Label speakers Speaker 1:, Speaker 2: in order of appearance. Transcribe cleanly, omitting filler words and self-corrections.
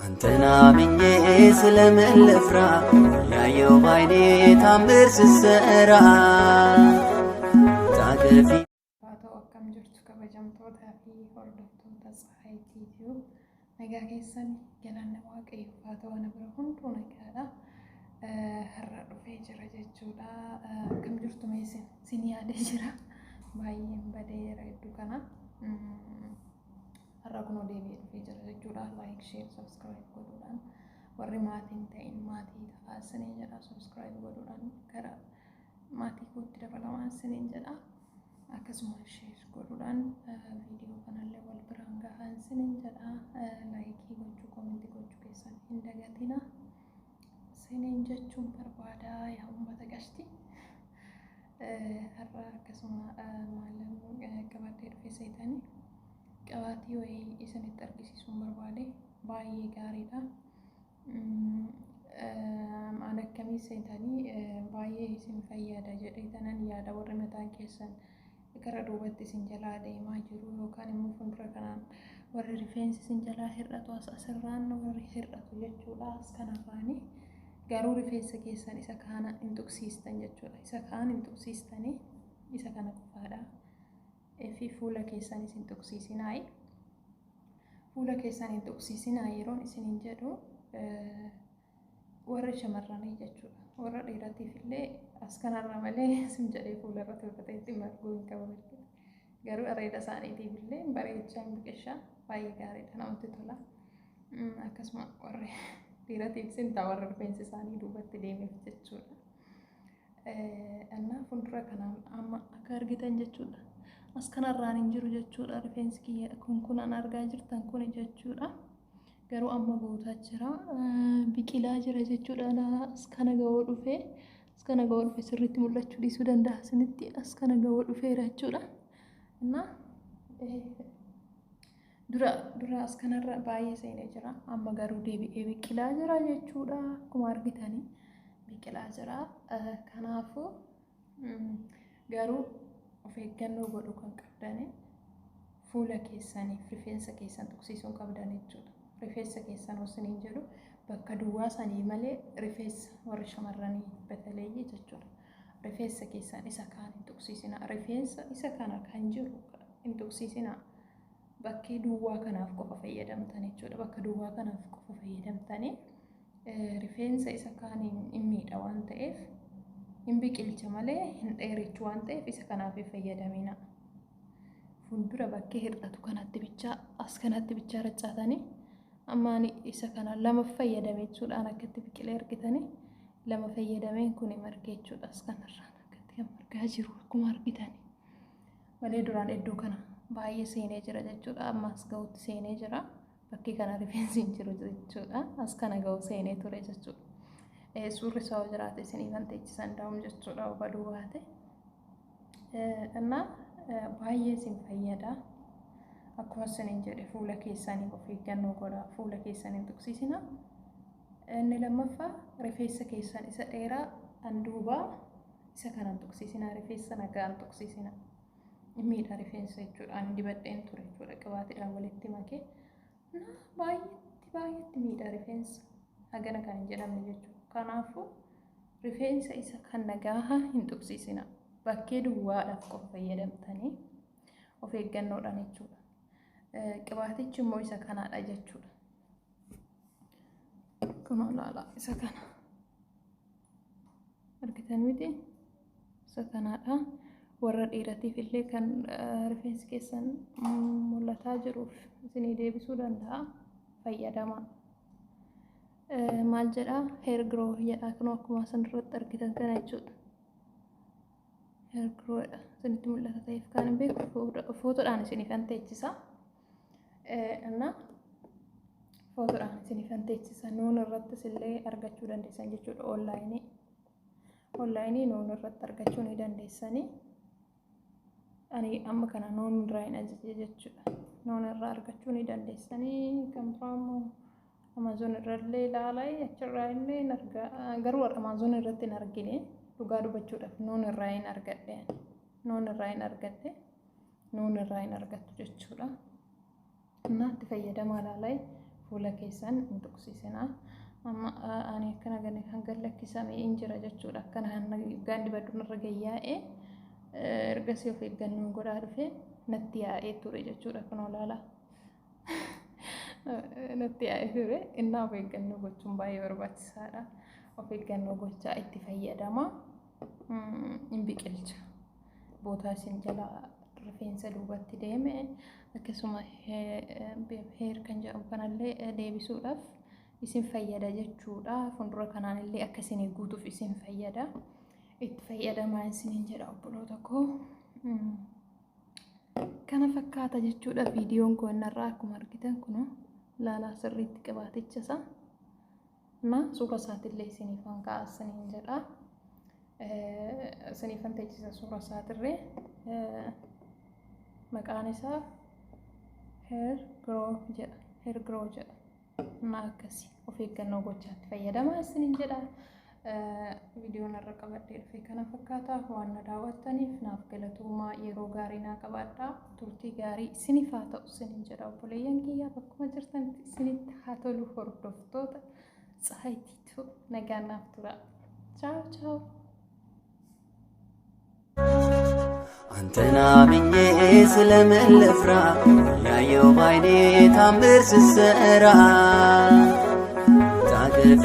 Speaker 1: አንተና ምኜ ስለምን ልፍራ ያየው ባይኔ ታምር ስሰራ ታገፊ
Speaker 2: ፋቶ akkam jirtu kabajamtootaa fi hordoftoota Tsahaay Tiivii nagaa keessan galanna waaqayyo faatoo ana bira hunduu nagaadha har'a dhufee jira jechuudha akkam jirtu meesin sin yaadee jira baay'een badeera hedduu kana har'a kunoo deebi'ee dhufee jira jechuudha like share subscribe godhuudhaan warri maatiin ta'in maatii ta'aa siniin jedha subscribe godhuudhaan gara maatii kootti dabalamaan siniin jedha akkasuma share godhuudhaan viidiyoo kanallee wal biraan gahaan siniin jedha laayikii gochuu koomentii gochuu keessan hin dagatina siniin jechuun barbaada yaa uummata gashti har'a akkasuma maallaqa qabadhee dhufee seetanii qabaatii wayii isinitti argisiisuun barbaade baay'ee gaariidha aan akkamii seetanii baay'ee isin fayyada jedheetanan yaada warri mataan keessan gara duubatti isin jalaa deemaa jiru yookaan immoo fuuldura kanaan warri rifeensi isin jalaa hir'atu asirraan warri hir'atu jechuudha as kanarraani garuu rifeensa keessan isa kaana hin tuqsiistan jechuudha isa kaan hin tuqsiistanii isa kana qofaadha fi fuula keessan isin tuqsiisinaayi fuula keessan hin tuqsiisinaa yeroon isinin jedhu warra shamarranii jechuudha warra dhiiratiif illee as kanarra malee isin jedhee fuula irra tolfateetti marguu hin qabu garuu areeda isaaniitiif illee bareechaa hin biqilchaa baay'ee gaariidha namatti tola akkasuma warri dhiiratiif isin ta'a warra rifeensi isaanii duubatti deemeef jechuudha annaa fuuldura kanaan amma akka argitan jechuudha as kanarraan hin jiru jechuudha rifeensi kiyya kun an argaa jirtan kun jechuudha garuu amma guutaa jira biqilaa jira jechuudha as kana ga'uu dhufee as kana ga'uu dhufee sirriitti mul'achuu dhiisuu danda'a isinitti as kana ga'uu dhufeera jechuudha እና dura as kanarra baay'ee seenee jira amma garuu deebi'ee biqilaa jira jechuudha akkuma argitanii biqilaa jira kanaafuu garuu of eeggannoo godhu kan qabdanii fuula keessaniif rifeensa keessan tuqsiisuun qabdan jechuudha rifeensa keessan osiniin jedhu bakka duwwaa sanii malee rifeensa warra shamarranii bataleeyyii jechuudha rifeensa keessan isa kaan hin tuqsiisina rifeensa isa kana kan jiru hin tuqsiisina bakkee duwwaa kanaaf qofa fayyadamtan jechuudha bakka duwwaa kanaaf qofa fayyadamtanii rifeensa isa kaan hin miidha waan ta'eef hin biqilcha malee hin dheerichu waan ta'eef isa kanaaf fayyadamina fuuldura bakkee hir'atu kanatti bichaa as kanatti bichaa raccaatanii ammaan isa kana lama fayyadame jechuudhaan akkatti biqilee argitanii lama fayyadameen kun margee jechuudha as kanarraan akkatti kan margaa jiru akkuma argitanii malee duraan iddoo kana baay'ee seenee jira jechuudha amma as ga'utti seenee jira bakkee kana rifeensi hin jiru jechuudha as kana ga'u seenee ture jechuudha suurri isaa jiraate isinii kan teechisan daa'um jechuudha baduu baate innaa baay'ee isin fayyada akkuma isiniin jedhe fuula keessanii of eeggannoo godhaa fuula keessanii tuqsiisina inni lammaffaa rifeensa keessan isa dheeraa anduubaa isa kanan tuqsiisina rifeensa nagaan tuqsiisina miidha rifeensa jechuudha ani dibadheen ture jechuudha qabaatiidhaan walitti makee baay'eetti miidha rifeensa hagana kan hin jedhamne jechuudha kanaafuu rifeensa isa kan nagaa hin tuqsiisina bakkee duwwaadhaaf qofa fayyadamtanii of eeggannoodhaan jechuudha qabaatichi immoo isa kanaadha jechuudha kun olaala isa kana argitan miti isa kanaadha warra dhiiratiif illee kan rifeensi keessan mul'ataa jiruuf isinii deebisuu danda'a fayyadamaa maal jedha hair grow jedha kunoo akkuma sanirratti argitan kana jechuudha hair grow dha isinitti mul'ata ta'eef kan hin beeku footoodhaan isiniif an teechisa እና ፎቶodhaan isiniif an teechisa nuun irrattis illee argachuu dandeessan jechuudha onlaayinii nuun irratti argachuu ni dandeessanii ani amma kana nuun irraa hin ajaje jechuudha nuun irraa argachuu ni dandeessanii kan biraamu Amazon irrallee ilaalaa achirraa illee hin argaa garuu Amazon irratti hin argine dhugaa dubbachuudhaaf nuun irraa hin argadhe nuun irraa hin argattu jechuudha እናት ፈየደማ ላይ fuula keessan hin tuqsiisinaa. Amma ani akkana gane kan gallakkisamee hin jira jechuudha. Akkana gaan dibaddu narra gayyaa'ee ergasii of eeggannoo godhaa dhufe natti yaa'ee ture jechuudha. Kun olaala natti yaa'ee ture. Innaa of eeggannoo gochuun baay'ee barbaachisaadha. Of eeggannoo gochaa itti fayyadama. Hin biqilcha. Bootaa isin jala rifeensa duubatti deeme akkasuma heer kan jedhamu kanallee deebisuudhaaf isin fayyada jechuudha. Fuuldura kanaanillee akka isin guutuuf isin fayyada. Itti fayyadamaa isiniin jedha obboloota koo. Kana fakkaata jechuudha viidiyoon koo innarraa akkuma argitan kun laalaa sirriitti qabaaticha isaa. Na suura isaatillee isiniifan kaa'asaniin jedha. Isiniifan teessisa suura isaatirree maqaan isaa Hair Grow jedha. Hair Grow jedha. Na akkasii of eeggannoo gochaatti fayyadamaa isiniin jedha. Viidiyoon irra qabadhee dhufe kana fakkaata. Waan na daawwattaniif naaf galatoomaa yeroo gaarii naa qabaadhaa. Turtii gaarii isiniif haa ta'u isiniin jedha obboleeyyan kiyyaa bakkuma jirtanitti isinitti haa tolu hordoftoota Tsahaayitiitu nagaan naaf tura. Ciao ciao.
Speaker 1: አንተን አምኜ ስለምን ልፍራ ያየው ባይኔ ታምር ስትሰራ ታቅፊ